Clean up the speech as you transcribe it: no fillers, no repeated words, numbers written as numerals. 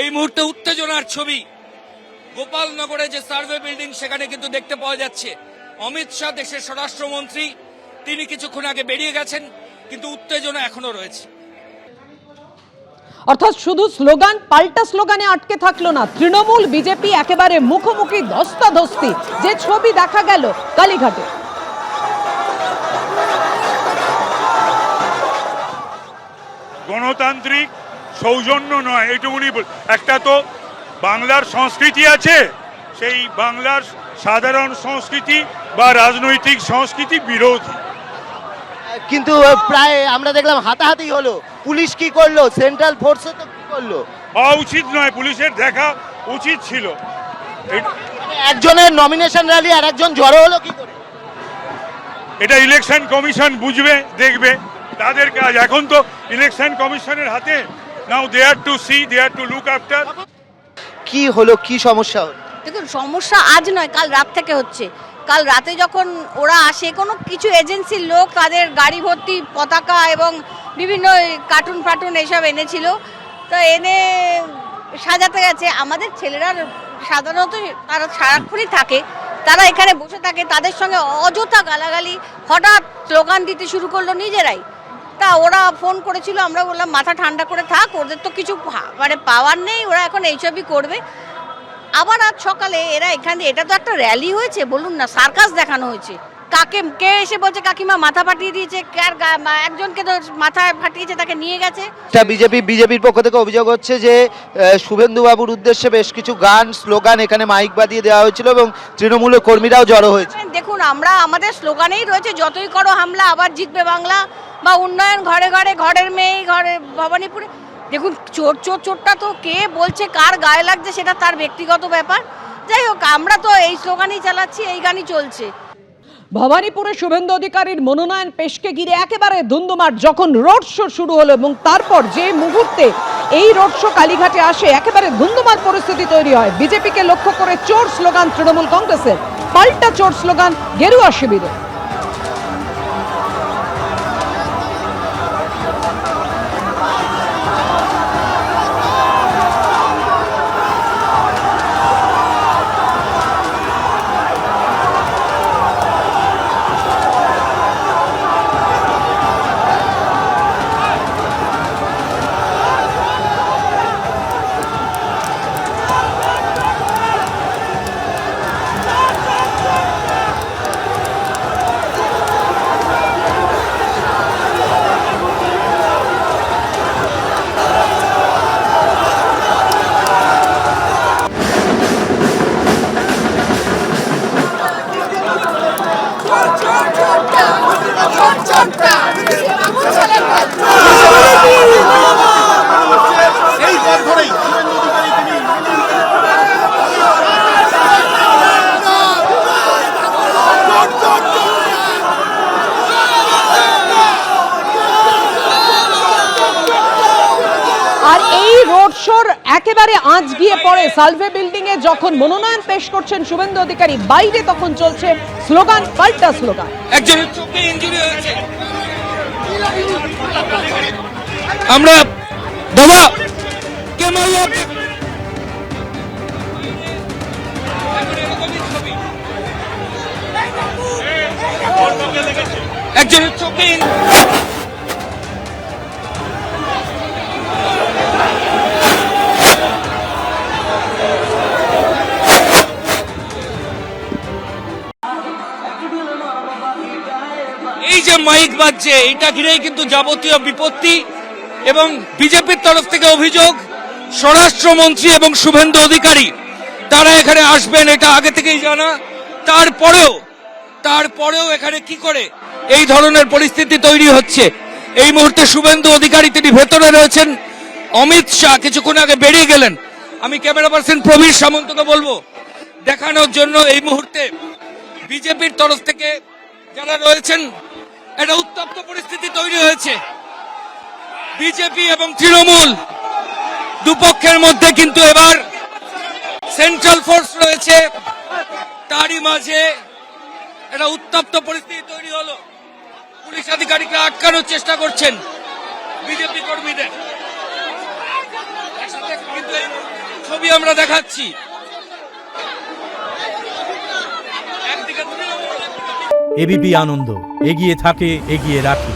এই মুহূর্তে উত্তেজনার ছবি গোপালনগরে যে সার্ভে বিল্ডিং সেখানে কিন্তু দেখতে পাওয়া যাচ্ছে। অমিত শাহ দেশের স্বরাষ্ট্রমন্ত্রী, তিনি কিছুক্ষণ আগে বেরিয়ে গেছেন, কিন্তু উত্তেজনা এখনো রয়েছে। অর্থাৎ শুধু স্লোগান, পাল্টা স্লোগানে আটকে থাকলো না তৃণমূল বিজেপি, একেবারে মুখোমুখি ধস্তাধস্তি যে ছবি দেখা গেল কালীঘাটে। গণতান্ত্রিক সৌজন্য নয়, এইটুকুনি একটা তো বাংলার সংস্কৃতি আছে, সেই বাংলার সাধারণ সংস্কৃতি বা রাজনৈতিক সংস্কৃতি বিরোধী। কিন্তু প্রায় আমরা দেখলাম হাতাহাতি হলো, পুলিশ কি করলো, সেন্ট্রাল ফোর্সও তো কি করলো। হওয়া উচিত নয়, পুলিশের দেখা উচিত ছিল। একজনের নমিনেশন র্যালি আর একজন জড়ো হলো কি করে? এটা ইলেকশন কমিশন বুঝবে, দেখবে, তাদের কাজ। এখন তো ইলেকশন কমিশনের হাতে। Now they are to see, they are to look after. কি হলো, কি সমস্যা হলো? দেখুন, সমস্যা আজ নয়, কাল রাত থেকে হচ্ছে। কাল রাতে যখন ওরা আসে, কোনো কিছু এজেন্সির লোক তাদের গাড়ি ভর্তি পতাকা এবং বিভিন্ন কার্টুন ফাটুন এসব এনেছিল, তো এনে সাজাতে গেছে। আমাদের ছেলেরা সাধারণত তারা সারাক্ষণই থাকে, তারা এখানে বসে থাকে, তাদের সঙ্গে অযথা গালাগালি, হঠাৎ স্লোগান দিতে শুরু করলো নিজেরাই। তা ওরা ফোন করেছিল, আমরা বললাম মাথা ঠান্ডা করে থাক, ওদের তো কিছু মানে পাওয়ার নেই, ওরা এখন এইসবই করবে। আবার আজ সকালে এরা এখানে, এটা তো একটা র্যালি হয়েছে, বলুন না, সার্কাস দেখানো হয়েছে। কে এসে বলছে কাকিমা মাথা ফাটিয়ে দিয়েছে, একজনকে তো মাথা ফাটিয়েছে, তাকে নিয়ে গেছে। বিজেপির পক্ষ থেকে অভিযোগ হচ্ছে যে শুভেন্দু বাবুর উদ্দেশ্যে বেশ কিছু গান, স্লোগান এখানে মাইক বাজিয়ে দেওয়া হয়েছিল এবং তৃণমূলের কর্মীরাও জড়ো হয়েছে। দেখুন, আমরা আমাদের স্লোগানেই রয়েছে, যতই করো হামলা আবার জিতবে বাংলা, বা উন্নয়ন ঘরে ঘরে, ঘরের মেয়ে ঘরে, ভবানীপুরে। দেখুন, চোরটা তো কে বলছে, কার গায়ে লাগছে সেটা তার ব্যক্তিগত ব্যাপার। যাই হোক, আমরা তো এই স্লোগানই চালাচ্ছি, এই গানই চলছে। ভবানীপুরে শুভেন্দু অধিকারীর মনোনয়ন পেশকে ঘিরে একেবারে ধুন্ধুমার যখন রোড শো শুরু হলো, এবং তারপর যে মুহূর্তে এই রোড শো কালীঘাটে আসে, একেবারে ধুন্ধুমার পরিস্থিতি তৈরি হয়। বিজেপিকে লক্ষ্য করে চোর স্লোগান তৃণমূল কংগ্রেসের, পাল্টা চোর স্লোগান গেরুয়া শিবিরে। আর এই রোড শোর একেবারে আঁচ গিয়ে পড়ে সালভে বিল্ডিং এ, যখন মনোনয়ন পেশ করছেন শুভেন্দু অধিকারী, বাইরে তখন চলছে স্লোগান, পাল্টা স্লোগান। একজনের চোখে ইনজুরি হয়েছে। আমরা দাদা কে মারলো? একজনের চোখে এই যে মাইক বাজছে, এটা ঘিরেই কিন্তু যাবতীয় বিপত্তি। এবং বিজেপির তরফ থেকে অভিযোগ, স্বরাষ্ট্রমন্ত্রী এবং শুভেন্দু অধিকারী তারা এখানে আসবেন, এটা আগে থেকেই জানা। তারপরেও এখানে কি করে এই ধরনের পরিস্থিতি তৈরি হচ্ছে? এই মুহূর্তে শুভেন্দু অধিকারী তিনি ভেতরে রয়েছেন, অমিত শাহ কিছুক্ষণ আগে বেরিয়ে গেলেন। আমি ক্যামেরা পার্সন প্রবীর সামন্তকে বলবো দেখানোর জন্য এই মুহূর্তে বিজেপির তরফ থেকে যারা রয়েছেন, একটা উত্তপ্ত পরিস্থিতি তৈরি হয়েছে। বিজেপি এবং তৃণমূল দুপক্ষের মধ্যে কিন্তু এবার সেন্ট্রাল ফোর্স রয়েছে, তারই মাঝে একটা উত্তপ্ত পরিস্থিতি তৈরি হলো। পুলিশ আধিকারিকরা আটকানোর চেষ্টা করছেন বিজেপি কর্মীদের। কিন্তু ছবি আমরা দেখাচ্ছি। একদিকে এবিপি আনন্দ, এগিয়ে থাকে, এগিয়ে রাখে।